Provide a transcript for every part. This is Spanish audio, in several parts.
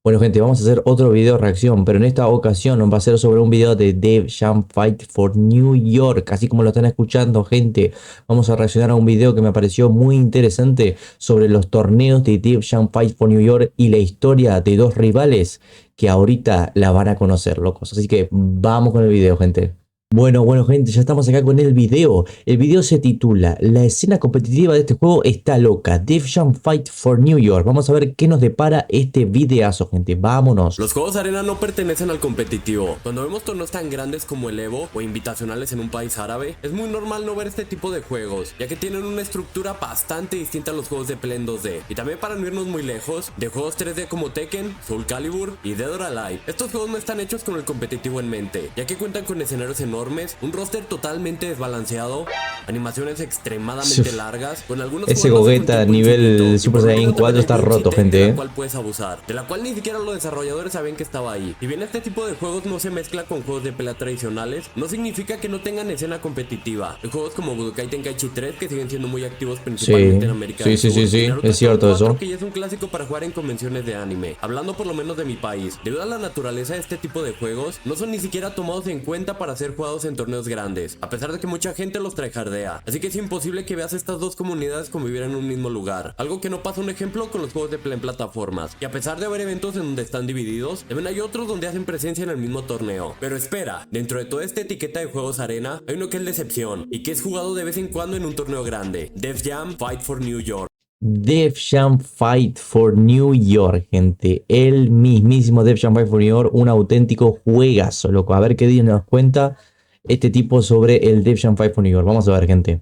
Bueno gente, vamos a hacer otro video reacción, pero en esta ocasión va a ser sobre un video de Def Jam Fight for New York. Así como lo están escuchando gente, vamos a reaccionar a un video que me pareció muy interesante sobre los torneos de Def Jam Fight for New York y la historia de dos rivales que ahorita la van a conocer, locos. Así que vamos con el video, gente. Bueno gente, ya estamos acá con el video. El video se titula La escena competitiva de este juego está loca, Def Jam Fight for New York. Vamos a ver qué nos depara este videazo, gente. Vámonos. Los juegos arena no pertenecen al competitivo. Cuando vemos torneos tan grandes como el Evo o invitacionales en un país árabe, es muy normal no ver este tipo de juegos, ya que tienen una estructura bastante distinta a los juegos de pelea en 2D. Y también, para no irnos muy lejos, de juegos 3D como Tekken, Soul Calibur y Dead or Alive. Estos juegos no están hechos con el competitivo en mente, ya que cuentan con escenarios enormes, un roster totalmente desbalanceado, animaciones extremadamente largas, con algunos ese Gogeta nivel Super Saiyan 4 está roto, gente. De la cual puedes abusar, de la cual ni siquiera los desarrolladores sabían que estaba ahí. Y bien, este tipo de juegos no se mezcla con juegos de pelea tradicionales, no significa que no tengan escena competitiva. Hay juegos como Budokai Tenkaichi 3 que siguen siendo muy activos principalmente en América del Sur. Sí, es cierto eso. Que ya es un clásico para jugar en convenciones de anime. Hablando por lo menos de mi país, debido a la naturaleza de este tipo de juegos, no son ni siquiera tomados en cuenta para ser jugados en torneos grandes, a pesar de que mucha gente los tryhardea. Así que es imposible que veas estas dos comunidades convivir en un mismo lugar, algo que no pasa, un ejemplo, con los juegos de pelea en plataformas. Y a pesar de haber eventos en donde están divididos, también hay otros donde hacen presencia en el mismo torneo. Pero espera, dentro de toda esta etiqueta de juegos arena, hay uno que es la excepción, y que es jugado de vez en cuando en un torneo grande: Def Jam Fight for New York. Def Jam Fight for New York, gente. El mismísimo Def Jam Fight for New York, un auténtico juegazo, loco. A ver qué día nos cuenta este tipo sobre el Def Jam Fight for New York. Vamos a ver, gente.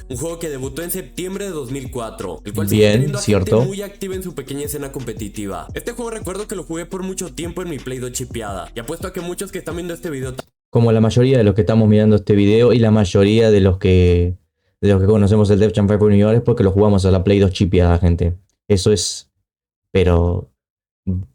Un juego que debutó en septiembre de 2004, el cual sigue teniendo a cierto, gente muy activa en su pequeña escena competitiva. Este juego recuerdo que lo jugué por mucho tiempo en mi Play 2 chipeada, y apuesto a que muchos que están viendo este video, como la mayoría de los que estamos mirando este video y la mayoría de los que conocemos el Def Jam Fight for New York, es porque lo jugamos a la Play 2 chipeada, gente. Eso es, pero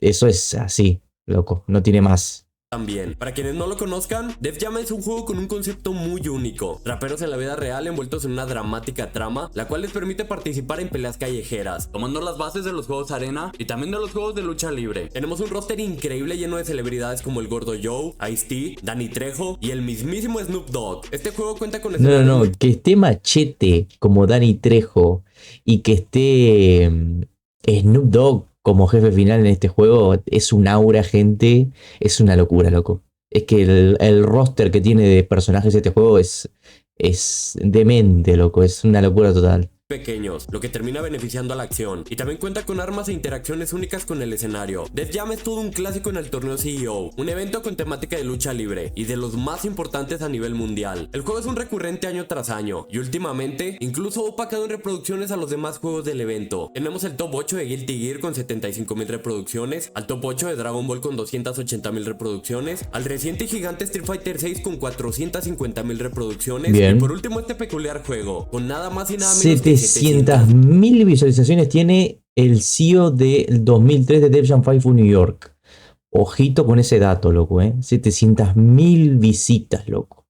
eso es así, loco, no tiene más. También, para quienes no lo conozcan, Def Jam es un juego con un concepto muy único. Raperos en la vida real envueltos en una dramática trama, la cual les permite participar en peleas callejeras, tomando las bases de los juegos arena y también de los juegos de lucha libre. Tenemos un roster increíble lleno de celebridades como el Gordo Joe, Ice-T, Danny Trejo y el mismísimo Snoop Dogg. Este juego cuenta con... No, que esté Machete como Danny Trejo y que esté Snoop Dogg como jefe final en este juego es un aura, gente. Es una locura, loco. Es que el roster que tiene de personajes de este juego es demente, loco. Es una locura total. Pequeños, lo que termina beneficiando a la acción, y también cuenta con armas e interacciones únicas con el escenario. Def Jam es todo un clásico en el torneo CEO, un evento con temática de lucha libre y de los más importantes a nivel mundial. El juego es un recurrente año tras año, y últimamente incluso ha opacado en reproducciones a los demás juegos del evento. Tenemos el top 8 de Guilty Gear con 75,000 reproducciones, al top 8 de Dragon Ball con 280,000 reproducciones, al reciente y gigante Street Fighter 6 con 450,000 reproducciones. Bien. Y por último, este peculiar juego con nada más y nada menos que 700.000 visualizaciones tiene el CEO del 2003 de Def Jam Fight for New York. Ojito con ese dato, loco, 700.000 visitas, loco.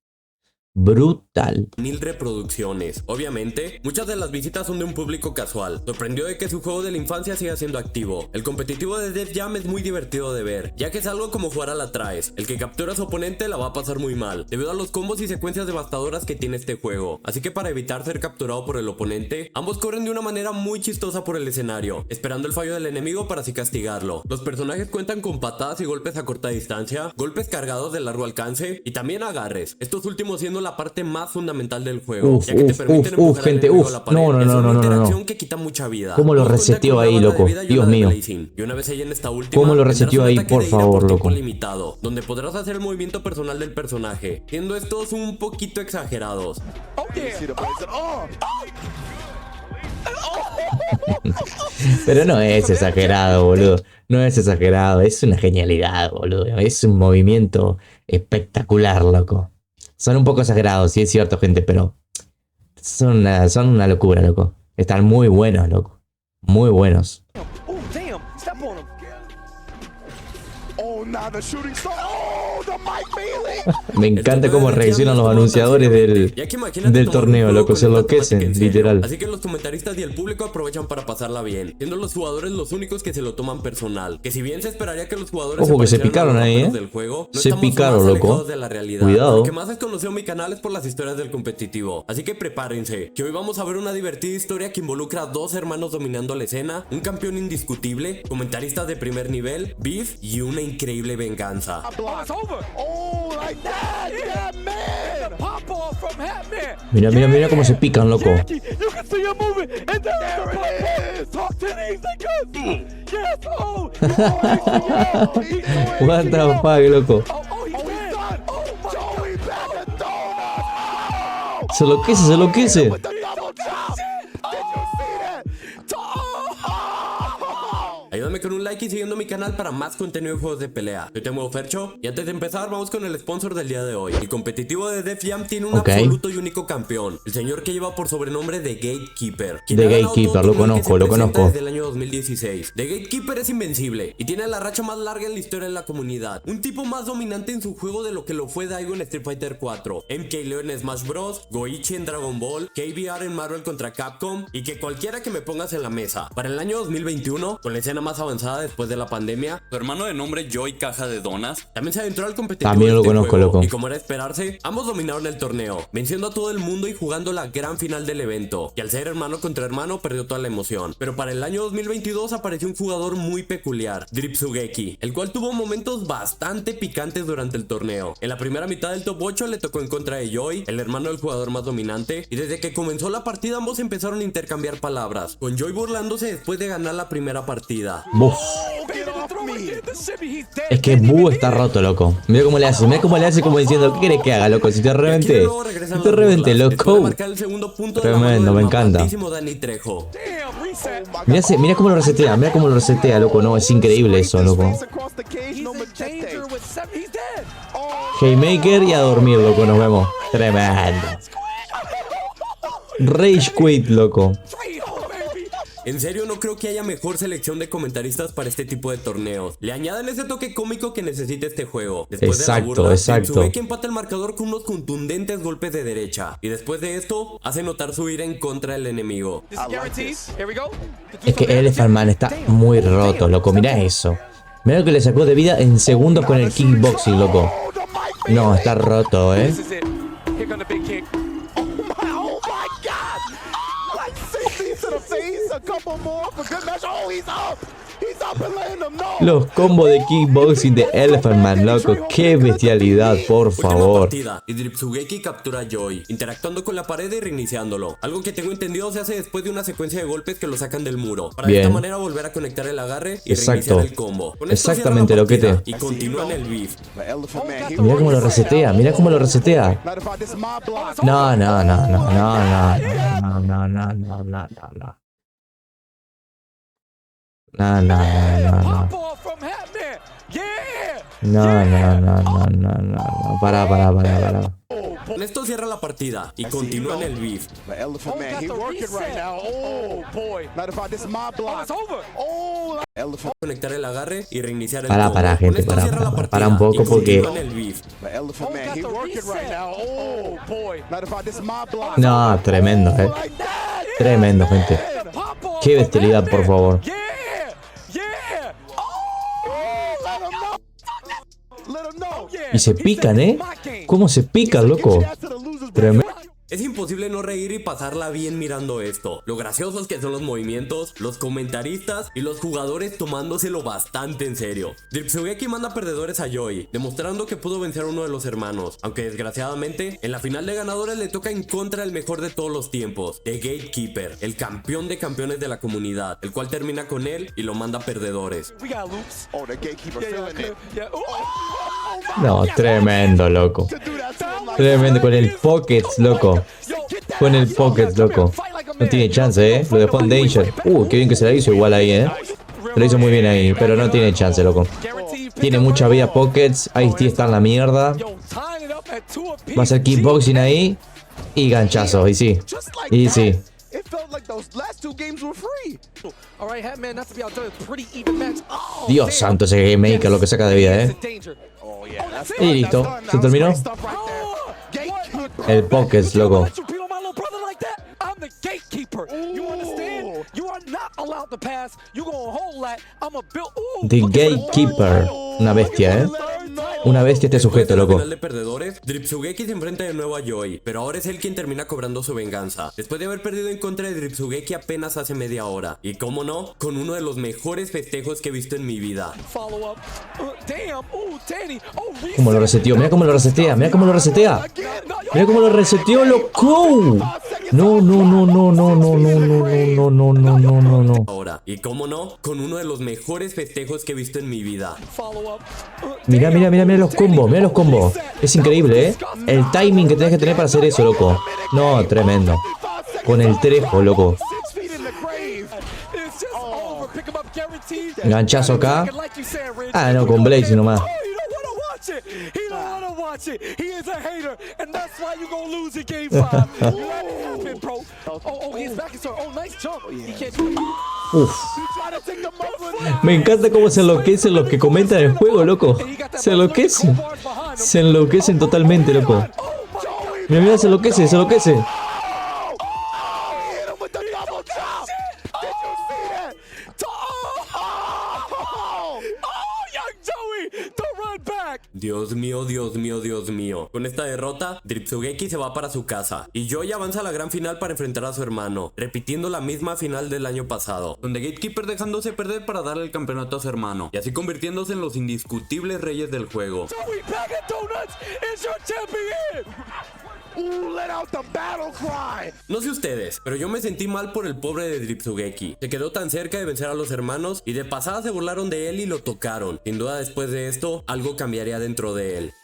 Brutal. 1000 reproducciones. Obviamente, muchas de las visitas son de un público casual. Sorprendió de que su juego de la infancia siga siendo activo. El competitivo de Def Jam es muy divertido de ver, ya que es algo como jugar a la traes. El que captura a su oponente la va a pasar muy mal, debido a los combos y secuencias devastadoras que tiene este juego. Así que para evitar ser capturado por el oponente, ambos corren de una manera muy chistosa por el escenario, esperando el fallo del enemigo para así castigarlo. Los personajes cuentan con patadas y golpes a corta distancia, golpes cargados de largo alcance y también agarres. Estos últimos siendo la parte más fundamental del juego, ya que te permiten empujar gente, al enemigo a la pared. No. Interacción que quita mucha vida. ¿Cómo lo reseteó ahí, loco? Dios mío. Y una vez ahí en esta última, ¿cómo lo reseteó ahí, por favor, loco? Limitado, donde podrás hacer el movimiento personal del personaje, siendo estos un poquito exagerados. Pero no es exagerado, boludo. No es exagerado, es una genialidad, boludo. Es un movimiento espectacular, loco. Son un poco exagerados, sí es cierto, gente, pero son una locura, loco. Están muy buenos, loco. Muy buenos. Oh, damn. Step on him. Oh, nah, the shooting star. Oh, Me encanta cómo reaccionan los anunciadores del torneo, loco, se enloquecen, literal. Así que los comentaristas y el público aprovechan para pasarla bien, siendo los jugadores los únicos que se lo toman personal. Que si bien se esperaría que los jugadores ojo que se picaron ahí, del juego, no se picaron, loco. De la realidad. Cuidado. Lo que más es conocido mi canal es por las historias del competitivo. Así que prepárense, que hoy vamos a ver una divertida historia que involucra a dos hermanos dominando la escena, un campeón indiscutible, comentaristas de primer nivel, beef y una increíble venganza. Mira, mira, mira cómo se pican, loco. What the fuck, loco. Se enloquece, se enloquece. Ayúdame con un like y siguiendo mi canal para más contenido de juegos de pelea. Yo te muevo Fercho y antes de empezar vamos con el sponsor del día de hoy. El competitivo de Def Jam tiene un absoluto y único campeón, el señor que lleva por sobrenombre The Gatekeeper. The Gatekeeper, lo conozco, lo conozco. Desde el año 2016. The Gatekeeper es invencible y tiene la racha más larga en la historia de la comunidad. Un tipo más dominante en su juego de lo que lo fue Daigo en Street Fighter 4, MK Leo en Smash Bros, Goichi en Dragon Ball, KBR en Marvel contra Capcom y que cualquiera que me pongas en la mesa. Para el año 2021, con la escena más avanzada después de la pandemia, su hermano de nombre Joy Caja de Donas también se adentró al competitivo. También lo conozco, juego, loco. y como era esperarse, ambos dominaron el torneo, venciendo a todo el mundo y jugando la gran final del evento, que al ser hermano contra hermano perdió toda la emoción. Pero para el año 2022 apareció un jugador muy peculiar, Dripsugeki, el cual tuvo momentos bastante picantes durante el torneo. En la primera mitad del top 8 le tocó en contra de Joy, el hermano del jugador más dominante, y desde que comenzó la partida ambos empezaron a intercambiar palabras, con Joy burlándose después de ganar la primera partida. Buf. Es que Boo está roto, loco. Mira cómo le hace, como diciendo, ¿qué quieres que haga, loco? Si te reventé. Si te reventé, loco. Tremendo, me encanta. Mira cómo lo resetea, loco. No, es increíble eso, loco. Haymaker y a dormir, loco, nos vemos. Tremendo. Rage quit, loco. En serio, no creo que haya mejor selección de comentaristas para este tipo de torneos. Le añaden ese toque cómico que necesita este juego. Después de la burla, Dripsugeki empata el marcador con unos contundentes golpes de derecha. Y después de esto, hace notar su ira en contra del enemigo. Es que Elephant Man está muy roto, loco. Mira eso. Mira lo que le sacó de vida en segundos con el kickboxing, loco. No, está roto, Los combos de kickboxing de Elephant Man, loco. Qué bestialidad, por favor. Partida, y Dripsugeki captura a Joy, interactuando con la pared y reiniciándolo. Algo que tengo entendido se hace después de una secuencia de golpes que lo sacan del muro. Para de esta manera volver a conectar el agarre y reiniciar el combo. Con exactamente lo que te. Y continúa en el beef. Mira cómo lo resetea, mira cómo lo resetea. No. No. Para. Con esto cierra la partida y continúa en el beef. Conectar el agarre y reiniciar el combo. Para, gente, para un poco porque... No, tremendo, Tremendo, gente. Qué bestialidad, por favor. Y se pican, ¿Cómo se pican, loco? Tremendo. Es imposible no reír y pasarla bien mirando esto. Lo graciosos que son los movimientos, los comentaristas y los jugadores tomándoselo bastante en serio. Dripsugeki manda perdedores a Joy, demostrando que pudo vencer a uno de los hermanos, aunque desgraciadamente en la final de ganadores le toca en contra del mejor de todos los tiempos, The Gatekeeper, el campeón de campeones de la comunidad, el cual termina con él y lo manda a perdedores. No, tremendo, loco. Tremendo con el Pockets, loco. Con el Pockets, loco. No tiene chance, Lo dejó en danger. Qué bien que se la hizo igual ahí, Se lo hizo muy bien ahí, pero no tiene chance, loco. Tiene mucha vida Pockets. Ice-T está en la mierda. Va a hacer kickboxing ahí. Y ganchazo, y sí. Dios santo, ese Game Maker lo que saca de vida, Y listo, se terminó. El Pokés, loco. The Gatekeeper. Una bestia, ¿eh? Una bestia este sujeto, Después de la loco. final de perdedores, Dripsugeki se enfrenta de nuevo a Joy, pero ahora es él quien termina cobrando su venganza, después de haber perdido en contra de Dripsugeki apenas hace media hora. Y cómo no, con uno de los mejores festejos que he visto en mi vida. Cómo lo reseteó, mira cómo lo resetea, mira cómo lo resetea. Mira cómo lo reseteó, loco. No, no, no, no, no, no, no, no, no, no, no, no, no, no. Ahora, y cómo no, con uno de los mejores festejos que he visto en mi vida. Mira, mira, mira, mira los combos, mira los combos. Es increíble, ¿eh? El timing que tenés que tener para hacer eso, loco. No, tremendo. Con el trejo, loco. Ganchazo acá. Ah, no, con Blaze nomás. Uf. Me encanta cómo se enloquecen los que comentan el juego, loco. Se enloquecen. Se enloquecen totalmente, loco. Mira, mira, se enloquece, se enloquece. Dios mío, Dios mío, Dios mío. Con esta derrota, Dripsugeki se va para su casa y Joy avanza a la gran final para enfrentar a su hermano, repitiendo la misma final del año pasado, donde Gatekeeper dejándose perder para darle el campeonato a su hermano y así convirtiéndose en los indiscutibles reyes del juego. No sé ustedes, pero yo me sentí mal por el pobre de Dripsugeki. Se quedó tan cerca de vencer a los hermanos y de pasada se burlaron de él y lo tocaron. Sin duda después de esto, algo cambiaría dentro de él.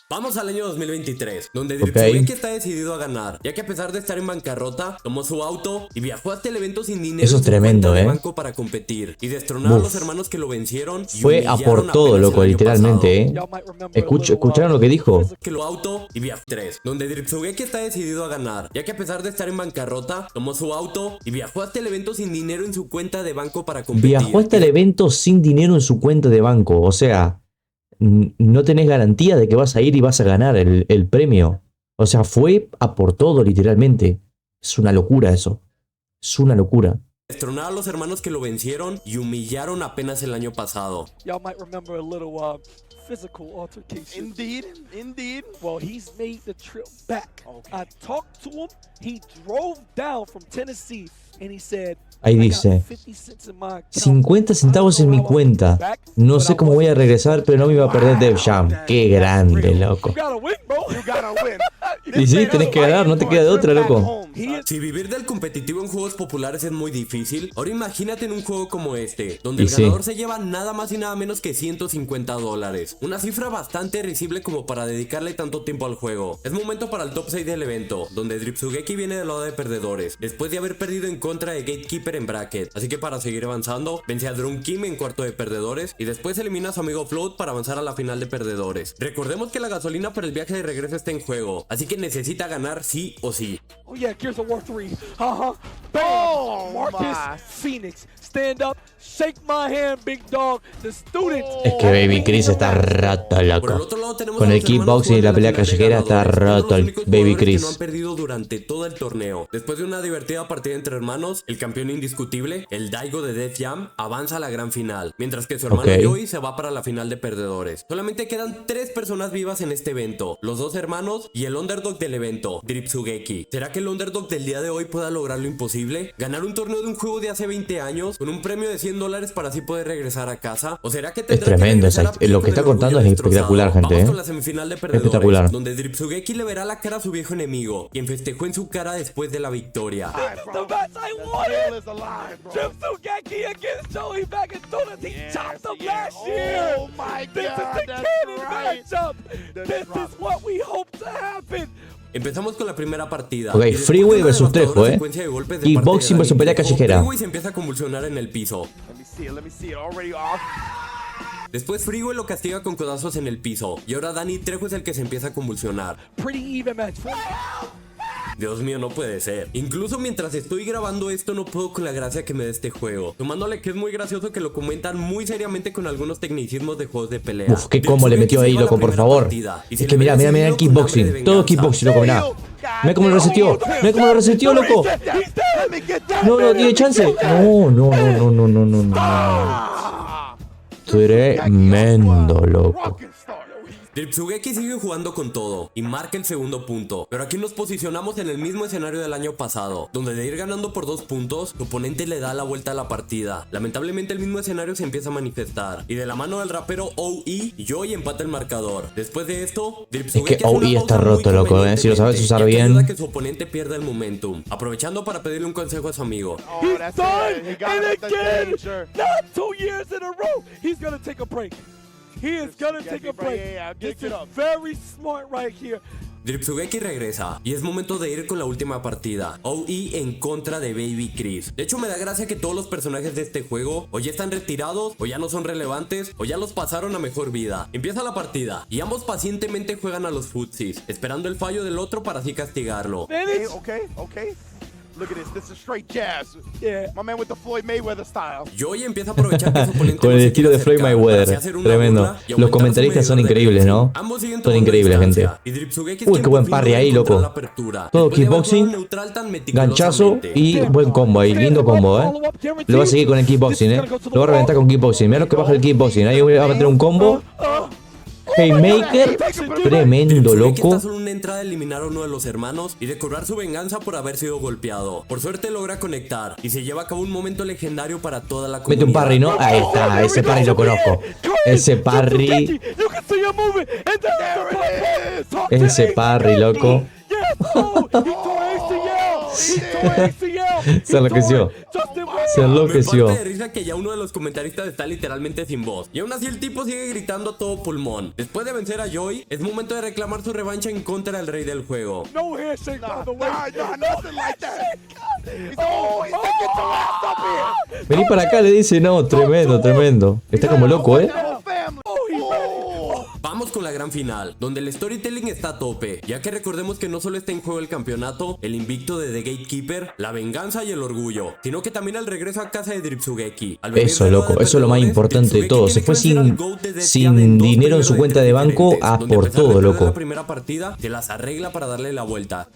Vamos al año 2023, donde Dripsugeki está decidido a ganar, ya que a pesar de estar en bancarrota, tomó su auto y viajó hasta el evento sin dinero. Eso es tremendo, de banco para competir y destronar a los hermanos que lo vencieron. Fue a por todo, loco, literalmente, ¿Escucharon lo que dijo? Que lo auto y viajó 3, donde Dripsugeki está decidido a ganar, ya que a pesar de estar en bancarrota, tomó su auto y viajó hasta el evento sin dinero en su cuenta de banco para competir. Viajó hasta el evento sin dinero en su cuenta de banco, o sea, no tenés garantía de que vas a ir y vas a ganar el premio. O sea, fue a por todo, literalmente. Es una locura eso. Es una locura. Destronar a los hermanos que lo vencieron y humillaron apenas el año pasado. Physical altercation. Indeed. Well, he's made the trip back. Okay. I talked to him. He drove down from Tennessee and he said, ahí dice, 50 centavos en mi cuenta. No sé cómo voy a regresar, pero no me iba a perder Def Jam. Qué grande, loco. Y sí, tenés que ganar, no te queda de otra, loco. Si vivir del competitivo en juegos populares es muy difícil, ahora imagínate en un juego como este, donde el ganador se lleva nada más y nada menos que $150. Una cifra bastante risible como para dedicarle tanto tiempo al juego. Es momento para el top 6 del evento, donde Dripsugeki viene del lado de perdedores, después de haber perdido en contra de Gatekeeper en bracket. Así que para seguir avanzando, vence a Drone Kim en cuarto de perdedores y después elimina a su amigo Float para avanzar a la final de perdedores. Recordemos que la gasolina para el viaje de regreso está en juego, así que necesita ganar sí o sí. Oh yeah, Gears of War 3. Bam! Oh, Marcus Phoenix. Stand up, shake my hand, big dog. The student. Es que Baby Chris está roto, loco. Con el kickboxing y la pelea callejera está roto el Baby Chris. No han perdido durante todo el torneo. Después de una divertida partida entre hermanos, el campeón indiscutible, el Daigo de Def Jam, avanza a la gran final, mientras que su hermano Joy se va para la final de perdedores. Solamente quedan 3 personas vivas en este evento, los 2 hermanos y el underdog del evento, Dripsugeki. ¿Será que el underdog del día de hoy pueda lograr lo imposible? ¿Ganar un torneo de un juego de hace 20 años con un premio de $100 para así poder regresar a casa? ¿O será que es tremendo? Lo que está contando es espectacular, gente. Vamos con la semifinal de perdedores, espectacular. Donde Dripsugeki le verá la cara a su viejo enemigo, quien festejó en su cara después de la victoria. Dripsugeki against Joey back in Tunis. He chopped him last year. Oh my God, this is the canon matchup. This is what we hope to happen. Empezamos con la primera partida. Ok, Freeway versus Trejo, Kickboxing versus pelea callejera. Freeway se empieza a convulsionar en el piso. Después Freeway lo castiga con codazos en el piso. Y ahora Danny Trejo es el que se empieza a convulsionar. Dios mío, no puede ser. Incluso mientras estoy grabando esto no puedo con la gracia que me da este juego. Tomándole que es muy gracioso que lo comentan muy seriamente con algunos tecnicismos de juegos de pelea. Uf, qué combo le metió ahí, loco, por favor. Es que mira el kickboxing. Todo kickboxing, loco, mirá. Mira cómo lo reseteó. Mira cómo lo reseteó, loco. No, tiene chance. No. Tremendo, loco. Dripsugeki sigue jugando con todo y marca el segundo punto, pero aquí nos posicionamos en el mismo escenario del año pasado, donde de ir ganando por 2 puntos, su oponente le da la vuelta a la partida. Lamentablemente el mismo escenario se empieza a manifestar, y de la mano del rapero OE, Joy empata el marcador. Después de esto, Dripsugeki es que OE está roto, loco, si lo sabes usar bien. Ayuda a que su oponente pierda el momentum, aprovechando para pedirle un consejo a su amigo. He's done, and again, not 2 years in a row. He's gonna take a break. He is gonna take a break. This is very smart right here. Dripsugeki regresa y es momento de ir con la última partida, OE en contra de Baby Chris. De hecho me da gracia que todos los personajes de este juego o ya están retirados, o ya no son relevantes, o ya los pasaron a mejor vida. Empieza la partida y ambos pacientemente juegan a los futsis, esperando el fallo del otro para así castigarlo. Okay. Look at this is straight jazz. Yeah, my man with the Floyd Mayweather style. Joey empieza a aprovechar que su oponente con el estilo de Floyd Mayweather. Tremendo. Los comentaristas son increíbles, ¿no? Son increíbles, gente. Uy, qué buen parry ahí, loco. Todo kickboxing, ganchazo y buen combo ahí. Lindo combo, Lo va a seguir con el kickboxing, Lo va a reventar con kickboxing. Mirá lo que baja el kickboxing. Ahí va a meter un combo. Haymaker, tremendo, loco. Está solo una entrada de eliminar a uno de los hermanos y de cobrar su venganza por haber sido golpeado. Por suerte logra conectar y se lleva a cabo un momento legendario para toda la comunidad. Mete un parry, ¿no? Ahí está, ese parry lo conozco. Ese parry. Ese parry, loco. Se enloqueció. Me parte de risa que ya uno de los comentaristas está literalmente sin voz. Y aún así el tipo sigue gritando a todo pulmón. Después de vencer a Joy, es momento de reclamar su revancha en contra del rey del juego. Vení para acá, le dice, no, tremendo. Está como loco, Vamos con la gran final, donde el storytelling está a tope, ya que recordemos que no solo está en juego el campeonato, el invicto de The Gatekeeper, la venganza y el orgullo, sino que también el regreso a casa de Dripsugeki. Eso, loco, eso es lo más importante de todo. Se fue sin dinero en su cuenta de banco a por todo, loco. La primera partida se las arregla para darle la vuelta.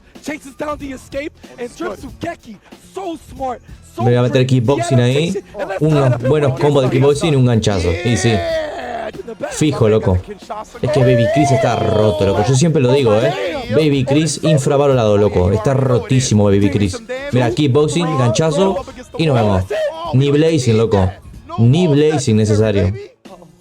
Me voy a meter kickboxing ahí, unos buenos combos de kickboxing y un ganchazo. Y sí. Fijo, loco. Es que Baby Chris está roto, loco. Yo siempre lo digo, Baby Chris infravalorado, loco. Está rotísimo Baby Chris. Mira, kickboxing, ganchazo y nos vemos. Ni blazing, loco. Ni blazing necesario.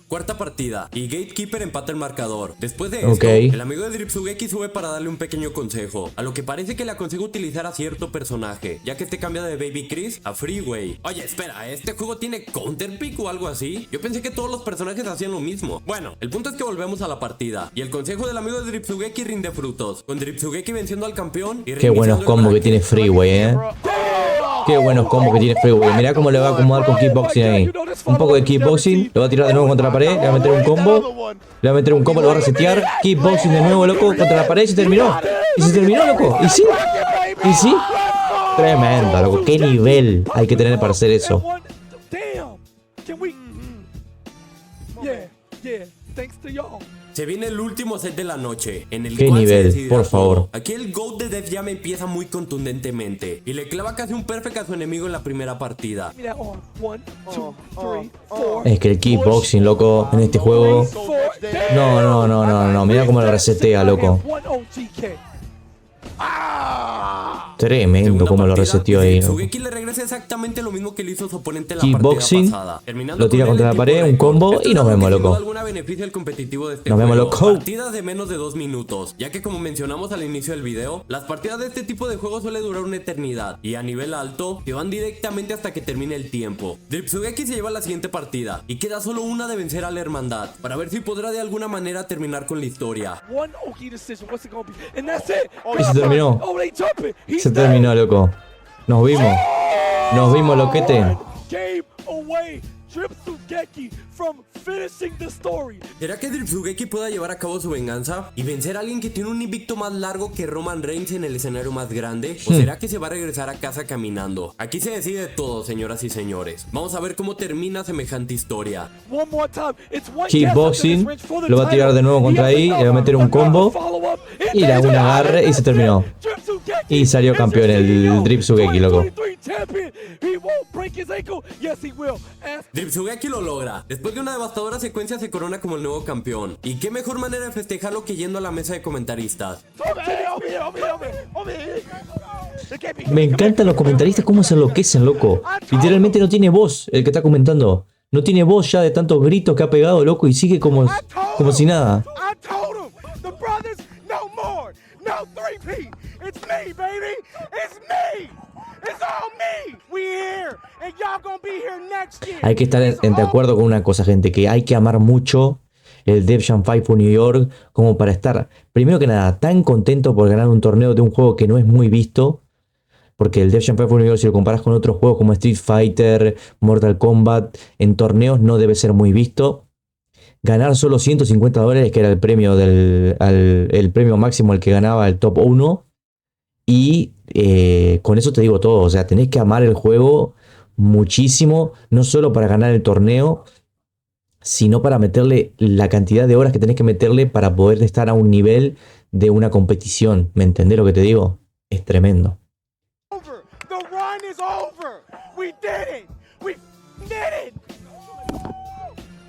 Cuarta partida y Gatekeeper empata el marcador. Después de esto, el amigo de Dripsugeki sube para darle un pequeño consejo, a lo que parece que le aconseja utilizar a cierto personaje, ya que este cambia de Baby Chris a Freeway. Oye, espera, ¿este juego tiene counterpick o algo así? Yo pensé que todos los personajes hacían lo mismo. Bueno, el punto es que volvemos a la partida y el consejo del amigo de Dripsugeki rinde frutos, con Dripsugeki venciendo al campeón y qué buenos combos que tiene Freeway, Qué buenos combos que tiene Freeway. Mirá cómo le va a acomodar con kickboxing ahí. Un poco de kickboxing. Lo va a tirar de nuevo contra la pared. Le va a meter un combo. Le va a meter un combo. Lo va a resetear. Kickboxing de nuevo, loco. Contra la pared. Y se terminó. Y se terminó, loco. Y sí. Y sí. Tremendo, loco. Qué nivel hay que tener para hacer eso. Se viene el último set de la noche, en el ¿Qué cual nivel? se Por favor. Aquí el GOAT de Def Jam empieza muy contundentemente y le clava casi un perfect a su enemigo en la primera partida. Es que el kickboxing, loco, en este juego. No. Mira cómo lo resetea, loco. Tremendo como lo reseteó ahí. Dripsugeki le regresa exactamente lo mismo que le hizo su oponente en la kickboxing, partida pasada. lo tira contra la pared, un combo y nos vemos, loco. Nos vemos, loco. Partidas de menos de 2 minutos, ya que como mencionamos al inicio del video, las partidas de este tipo de juegos suele durar una eternidad y a nivel alto se van directamente hasta que termine el tiempo. Dripsugeki se lleva la siguiente partida y queda solo una de vencer a la hermandad para ver si podrá de alguna manera terminar con la historia. Y se terminó. Se terminó, loco. Nos vimos, loquete. Drip Tsugeki from finishing the story. ¿Será que Drip Tsugeki pueda llevar a cabo su venganza y vencer a alguien que tiene un invicto más largo que Roman Reigns en el escenario más grande? ¿O será que se va a regresar a casa caminando? Aquí se decide todo, señoras y señores. Vamos a ver cómo termina semejante historia. One more time. It's one Kickboxing, lo va a tirar de nuevo contra ahí, le va a meter un combo y le hago un agarre y se terminó. Y salió campeón el Drip Tsugeki, loco. Drip Tsugeki lo logra. Después de una devastadora secuencia se corona como el nuevo campeón. Y qué mejor manera de festejarlo que yendo a la mesa de comentaristas. Me encantan los comentaristas cómo se enloquecen, loco. Literalmente no tiene voz el que está comentando. No tiene voz ya de tantos gritos que ha pegado, loco, y sigue como si nada. Hay que estar de acuerdo con una cosa, gente, que hay que amar mucho el Def Jam Fight for New York como para estar, primero que nada, tan contento por ganar un torneo de un juego que no es muy visto. Porque el Def Jam Fight for New York, si lo comparas con otros juegos como Street Fighter, Mortal Kombat, en torneos no debe ser muy visto. Ganar solo $150, que era el premio el premio máximo al que ganaba el top 1. Y con eso te digo todo. O sea, tenés que amar el juego muchísimo, no solo para ganar el torneo, sino para meterle la cantidad de horas que tenés que meterle para poder estar a un nivel de una competición. ¿Me entendés lo que te digo? Es tremendo.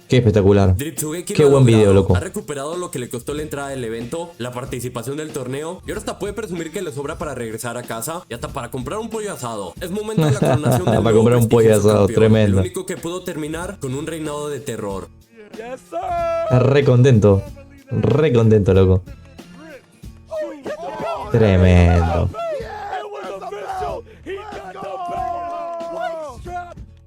Qué espectacular. Drip Tsugeki Qué buen video, loco. Ha recuperado lo que le costó la entrada del evento, la participación del torneo, y ahora hasta puede presumir que le sobra para regresar a casa y hasta para comprar un pollo asado. Es momento de la coronación del para comprar un pollo asado, campeón, tremendo. el único que pudo terminar con un reinado de terror. Yes, sir. Re contento, loco. Tremendo.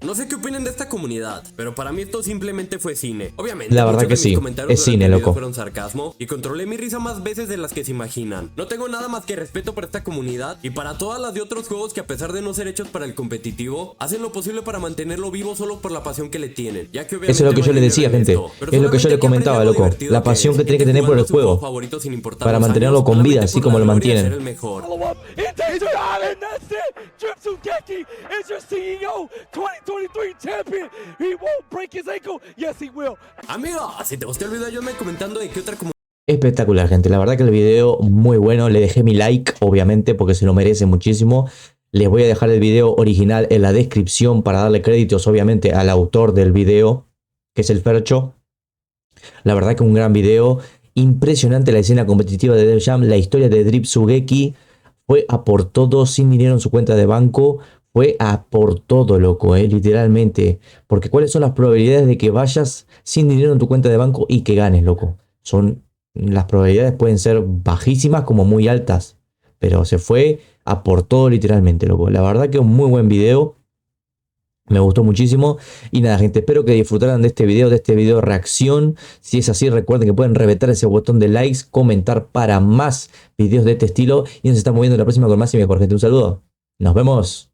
No sé qué opinen de esta comunidad, pero para mí esto simplemente fue cine. Obviamente, la verdad muchos que de mis sí, comentarios es cine, durante el video loco. fueron sarcasmo y controlé mi risa más veces de las que se imaginan. No tengo nada más que respeto por esta comunidad y para todas las de otros juegos que, a pesar de no ser hechos para el competitivo, hacen lo posible para mantenerlo vivo solo por la pasión que le tienen. Ya que eso es lo que yo le decía, gente. Es lo que yo le comentaba, loco. La pasión que tiene que tener por el juego para mantenerlo con vida, así como lo mantienen. Drip Tsugeki is your CEO, 2023 champion. He won't break his ankle. Yes, he will. Amigo, si te gustó el video, ayúdame comentando de qué otra comunidad. Espectacular, gente. La verdad que el video muy bueno. Le dejé mi like, obviamente, porque se lo merece muchísimo. Les voy a dejar el video original en la descripción para darle créditos, obviamente, al autor del video, que es el Fercho. La verdad que un gran video. Impresionante la escena competitiva de Def Jam. La historia de Drip Tsugeki fue a por todo, sin dinero en su cuenta de banco. Fue a por todo, loco, literalmente. Porque ¿cuáles son las probabilidades de que vayas sin dinero en tu cuenta de banco y que ganes, loco? Las probabilidades pueden ser bajísimas como muy altas. Pero se fue a por todo, literalmente, loco. La verdad que un muy buen video. Me gustó muchísimo. Y nada, gente, espero que disfrutaran de este video reacción. Si es así, recuerden que pueden reventar ese botón de likes, comentar para más videos de este estilo. Y nos estamos viendo en la próxima con más y mejor, gente. Un saludo. Nos vemos.